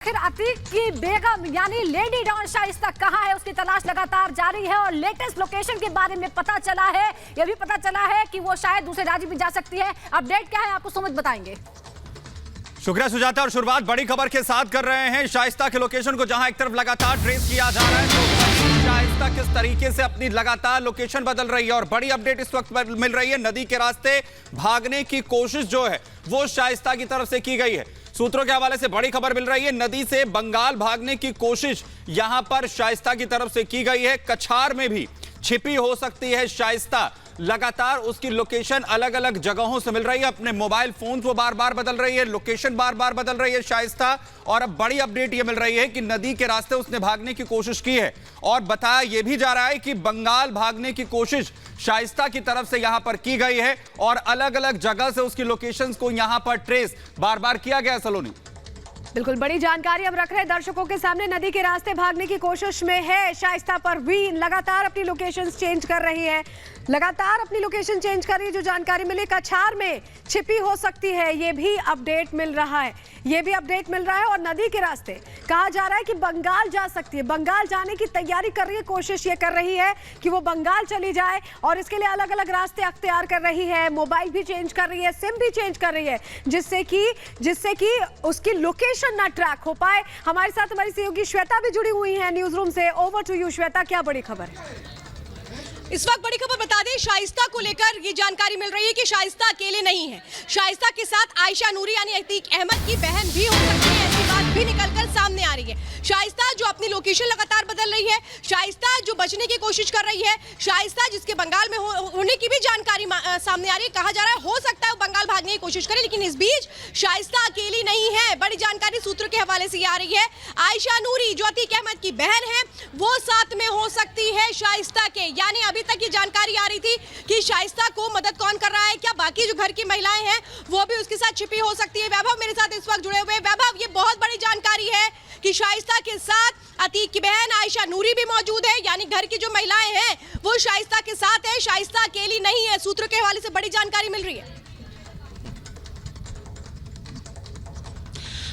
आखिर अतीक की बेगम यानी लेडी डॉन शाइस्ता कहां है, उसकी तलाश लगातार जारी है और लेटेस्ट लोकेशन के बारे में पता चला है। यह भी पता चला है कि वो शायद दूसरे राज्य भी जा सकती है। अपडेट क्या है आपको सुमित बताएंगे। शुक्रिया सुजाता। और शुरुआत बड़ी खबर के साथ कर रहे हैं शाइस्ता के लोकेशन को, जहां एक तरफ लगातार ट्रेस किया जा रहा है तो शाइस्ता किस तरीके से अपनी लगातार लोकेशन बदल रही है। और बड़ी अपडेट इस वक्त मिल रही है, नदी के रास्ते भागने की कोशिश जो है वो शाइस्ता की तरफ से की गई है। सूत्रों के हवाले से बड़ी खबर मिल रही है, नदी से बंगाल भागने की कोशिश यहां पर शाइस्ता की तरफ से की गई है। कछार में भी छिपी हो सकती है शाइस्ता। लगातार उसकी लोकेशन अलग अलग जगहों से मिल रही है। अपने मोबाइल फोन वो बार बार बदल रही है, लोकेशन बार बार बदल रही है शाइस्ता। और अब बड़ी अपडेट यह मिल रही है कि नदी के रास्ते उसने भागने की कोशिश की है और बताया यह भी जा रहा है कि बंगाल भागने की कोशिश शाइस्ता की तरफ से यहां पर की गई है और अलग अलग जगह से उसकी लोकेशंस को यहां पर ट्रेस बार बार किया गया है। सलोनी, बिल्कुल बड़ी जानकारी हम रख रहे हैं दर्शकों के सामने। नदी के रास्ते भागने की कोशिश में है शाइस्ता परवीन, लगातार अपनी लोकेशन चेंज कर रही है, लगातार अपनी लोकेशन चेंज कर रही है। जो जानकारी मिली कछार में छिपी हो सकती है, ये भी अपडेट मिल रहा है, ये भी अपडेट मिल रहा है। और नदी के रास्ते कहा जा रहा है कि बंगाल जा सकती है, बंगाल जाने की तैयारी कर रही है, कोशिश ये कर रही है कि वो बंगाल चली जाए और इसके लिए अलग अलग रास्ते अख्तियार कर रही है। मोबाइल भी चेंज कर रही है, सिम भी चेंज कर रही है, जिससे कि उसकी लोकेशन ना ट्रैक हो पाए। हमारे साथ हमारी सहयोगी श्वेता भी जुड़ी हुई है न्यूज रूम से। ओवर टू यू श्वेता, क्या बड़ी खबर है? इस वक्त बड़ी खबर बता दें, शाइस्ता को लेकर ये जानकारी मिल रही है कि शाइस्ता अकेले नहीं है। शाइस्ता के साथ आयशा नूरी यानी अतीक अहमद की बहन भी हो सकती है, ऐसी बात भी निकलकर सामने आ रही है। शाइस्ता जो अपनी लोकेशन लगातार बदल रही है, शाइस्ता जो बचने की कोशिश कर रही है, शाइस्ता जिसके बंगाल में होने की भी जानकारी सामने आ रही है। कहा जा रहा है हो सकता है वो बंगाल भागने की कोशिश करे, लेकिन इस बीच शाइस्ता अकेली नहीं है। बड़ी जानकारी सूत्रों के हवाले से आ रही है, आयशा नूरी जो अतीक अहमद की बहन है वो साथ में हो सकती है शाइस्ता के। यानी अभी तक ये जानकारी आ रही थी कि शाइस्ता को मदद कौन कर रहा है, क्या बाकी जो घर की महिलाएं हैं वो भी उसके साथ छिपी हो सकती है। वैभव मेरे साथ इस वक्त जुड़े हुए हैं। वैभव, ये बहुत बड़ी जानकारी है कि शाइस्ता के साथ अतीक की बहन आयशा नूरी भी मौजूद है, यानी घर की जो महिलाएं हैं वो शाइस्ता के साथ है, शाइस्ता अकेली नहीं है। सूत्रों के हवाले से बड़ी जानकारी मिल रही है।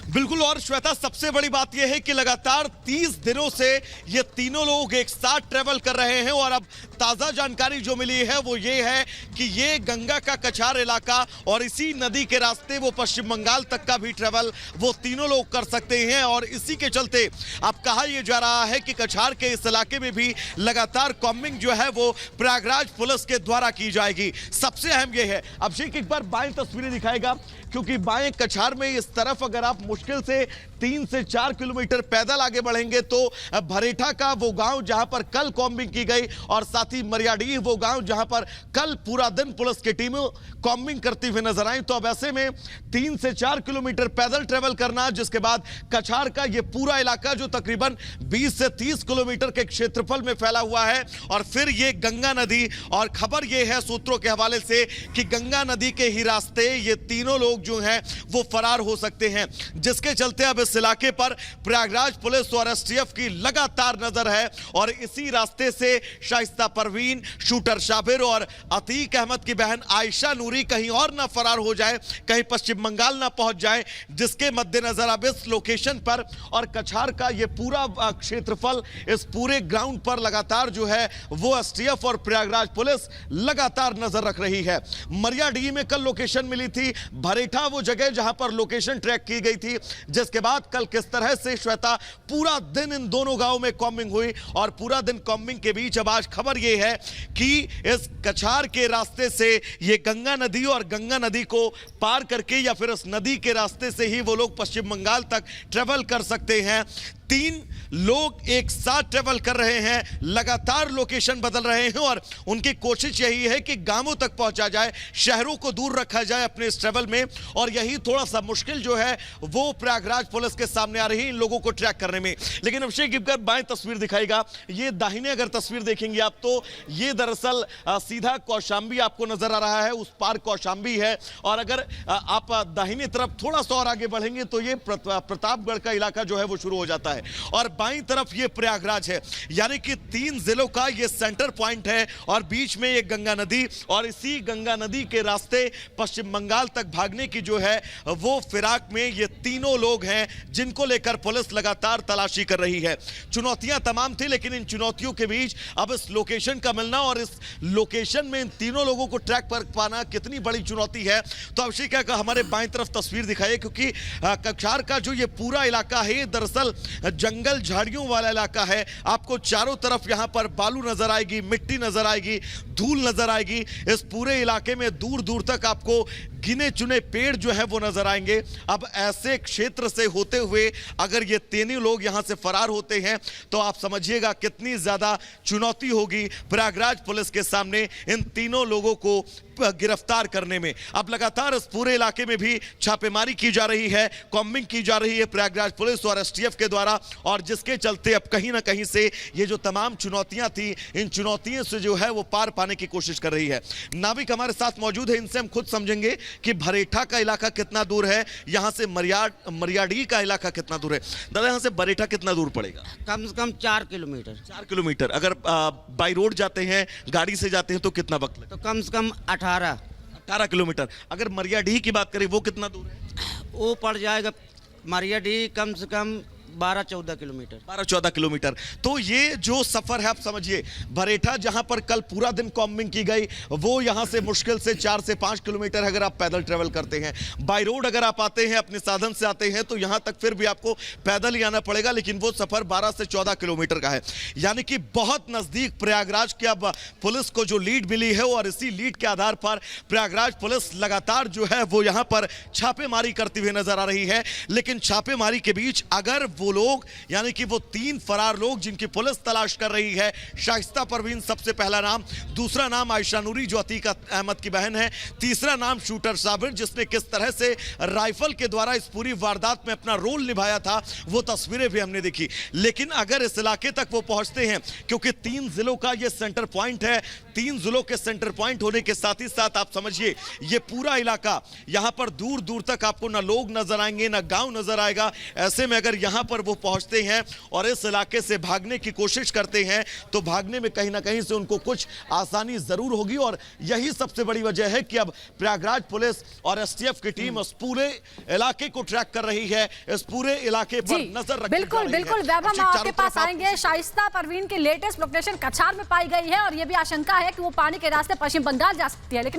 बिल्कुल। और श्वेता, सबसे बड़ी बात यह है कि लगातार 30 दिनों से ये तीनों लोग एक साथ ट्रेवल कर रहे हैं और अब ताजा जानकारी जो मिली है वो ये है कि ये गंगा का कछार इलाका और इसी नदी के रास्ते वो पश्चिम बंगाल तक का भी ट्रेवल वो तीनों लोग कर सकते हैं। और इसी के चलते अब कहा यह जा रहा है कि कछार के इस इलाके में भी लगातार कॉम्बिंग जो है वो प्रयागराज पुलिस के द्वारा की जाएगी। सबसे अहम यह है, अभिषेक एक बार बाएं तस्वीरें दिखाएगा, क्योंकि बाएं कछार में इस तरफ अगर आप मुश्किल से 3 से 4 किलोमीटर पैदल आगे बढ़ेंगे तो भरेठा का वो गांव जहां पर कल कॉम्बिंग की गई और साथ ही मरियाडीह वो गांव जहां पर कल पूरा दिन पुलिस की टीम कॉम्बिंग करती हुई नजर आई। तो अब ऐसे में 3 से 4 किलोमीटर पैदल ट्रेवल करना, जिसके बाद कछार का ये पूरा इलाका जो तकरीबन 20 से 30 किलोमीटर के क्षेत्रफल में फैला हुआ है और फिर ये गंगा नदी। और खबर ये है सूत्रों के हवाले से कि गंगा नदी के ही रास्ते ये तीनों लोग जो हैं वो फरार हो सकते हैं, जिसके चलते अब इस इलाके पर प्रयागराज पुलिस और एसटीएफ की लगातार नजर है। और इसी रास्ते से शाइस्ता परवीन, शूटर शाबिर और अतीक अहमद की बहन आयशा नूरी कहीं और ना फरार हो जाए, कहीं पश्चिम बंगाल ना पहुंच जाए, जिसके मद्देनजर अब इस लोकेशन पर और कछार का ये पूरा क्षेत्रफल, इस पूरे ग्राउंड पर लगातार जो है वो एसटीएफ और प्रयागराज पुलिस लगातार नजर रख रही है। मरियाडीह में कल लोकेशन मिली थी, भरेठा वो जगह जहां पर लोकेशन ट्रैक की गई थी, जिसके बाद कल किस तरह से श्वेता पूरा दिन इन दोनों गांवों में कॉम्बिंग हुई और पूरा दिन कॉम्बिंग के बीच अब आज खबर यह है कि इस कछार के रास्ते से ये गंगा नदी और गंगा नदी को पार करके या फिर इस नदी के रास्ते से ही वो लोग पश्चिम बंगाल तक ट्रेवल कर सकते हैं। 3 लोग एक साथ ट्रेवल कर रहे हैं, लगातार लोकेशन बदल रहे हैं और उनकी कोशिश यही है कि गांवों तक पहुंचा जाए, शहरों को दूर रखा जाए अपने इस ट्रेवल में। और यही थोड़ा सा मुश्किल जो है वो प्रयागराज पुलिस के सामने आ रही है इन लोगों को ट्रैक करने में। लेकिन अभिषेक एक बार बाएं तस्वीर दिखाएगा, ये दाहिने अगर तस्वीर देखेंगे आप तो ये दरअसल सीधा कौशांबी आपको नजर आ रहा है, उस पार कौशांबी है। और अगर आप दाहिने तरफ थोड़ा सा और आगे बढ़ेंगे तो ये प्रतापगढ़ का इलाका जो है वो शुरू हो जाता है। है और बाईं तरफ ये प्रयागराज है, यानी कि 3 जिलों का ये सेंटर पॉइंट है और बीच में ये गंगा नदी और इसी गंगा नदी के रास्ते पश्चिम बंगाल तक भागने की जो है वो फिराक में ये तीनों लोग हैं जिनको लेकर पुलिस लगातार तलाशी कर रही है। चुनौतियां तमाम थी, लेकिन इन चुनौतियों के बीच अब इस लोकेशन का मिलना और इस लोकेशन में इन तीनों लोगों को ट्रैक पर पाना कितनी बड़ी चुनौती है। तो अभिषेक का हमारे बाईं तरफ तस्वीर दिखाइए, क्योंकि कक्षार का जो ये पूरा इलाका है दरअसल जंगल झाड़ियों वाला इलाका है। आपको चारों तरफ यहां पर बालू नजर आएगी, मिट्टी नजर आएगी, धूल नजर आएगी। इस पूरे इलाके में दूर दूर तक आपको गिने चुने पेड़ जो है वो नजर आएंगे। अब ऐसे क्षेत्र से होते हुए अगर ये तीनों लोग यहां से फरार होते हैं तो आप समझिएगा कितनी ज्यादा चुनौती होगी प्रयागराज पुलिस के सामने इन तीनों लोगों को गिरफ्तार करने में। अब लगातार इस पूरे इलाके में भी छापेमारी की जा रही है, कॉम्बिंग की जा रही है प्रयागराज पुलिस और एसटीएफ के द्वारा, और जिसके चलते अब कहीं ना कहीं से ये जो तमाम चुनौतियां थी इन चुनौतियों से जो है वो पार पाने की कोशिश कर रही है। नाविक हमारे साथ मौजूद है, इनसे हम खुद समझेंगे कि भरेठा का इलाका कितना दूर है, यहां से मरियाडी का इलाका कितना दूर है। दादा, यहां से बरेठा कितना दूर पड़ेगा? कम से कम 4 किलोमीटर। 4 किलोमीटर। अगर बाई रोड जाते हैं, गाड़ी से जाते हैं तो कितना वक्त लगता तो कम से कम 18 किलोमीटर। अगर मरियाडीह की बात करें वो कितना दूर है? वो पड़ जाएगा मरियाडीह कम से कम 12-14 किलोमीटर। 12-14 किलोमीटर। तो ये जो सफर है आप समझिए, भरेठा जहां पर कल पूरा दिन कॉम्बिंग की गई वो यहां से मुश्किल से 4 से 5 किलोमीटर अगर आप पैदल ट्रेवल करते हैं। बाय रोड अगर आप आते हैं, अपने साधन से आते हैं तो यहां तक फिर भी आपको पैदल ही आना पड़ेगा, लेकिन वो सफर 12 से 14 किलोमीटर का है, यानी कि बहुत नजदीक प्रयागराज के अब पुलिस को जो लीड मिली है और इसी लीड के आधार पर प्रयागराज पुलिस लगातार जो है वो यहां पर छापेमारी करती हुई नजर आ रही है। लेकिन छापेमारी के बीच अगर वो लोग, यानी कि वो 3 फरार लोग जिनकी पुलिस तलाश कर रही है, शाइस्ता परवीन सबसे पहला नाम, दूसरा नाम आयशा नूरी जो अतीक अहमद की बहन है, तीसरा नाम शूटर साबिर जिसने किस तरह से राइफल के द्वारा इस पूरी वारदात में अपना रोल निभाया था वो तस्वीरें भी हमने देखी। लेकिन अगर इस इलाके तक वो पहुंचते हैं, क्योंकि 3 जिलों का ये सेंटर पॉइंट है, 3 जिलों के सेंटर पॉइंट होने के साथ ही साथ आप समझिए ये पूरा इलाका, यहां पर दूर दूर तक आपको ना लोग नजर आएंगे ना गांव नजर आएगा। ऐसे में अगर यहां पर वो पहुंचते हैं और इस इलाके से भागने की कोशिश करते हैं तो भागने में कहीं ना कहीं से उनको कुछ आसानी जरूर होगी, और यही सबसे बड़ी वजह है कि अब प्रयागराज पुलिस और एसटीएफ की टीम उस पूरे इलाके को ट्रैक कर रही है, इस पूरे इलाके पर नजर रखी बिल्कुल बिल्कुल वैभव, हम आपके पास आएंगे। शाइस्ता परवीन की लेटेस्ट लोकेशन कछार में पाई गई है और यह भी आशंका है कि वो पानी के रास्ते पश्चिम बंगाल जा सकती है, लेकिन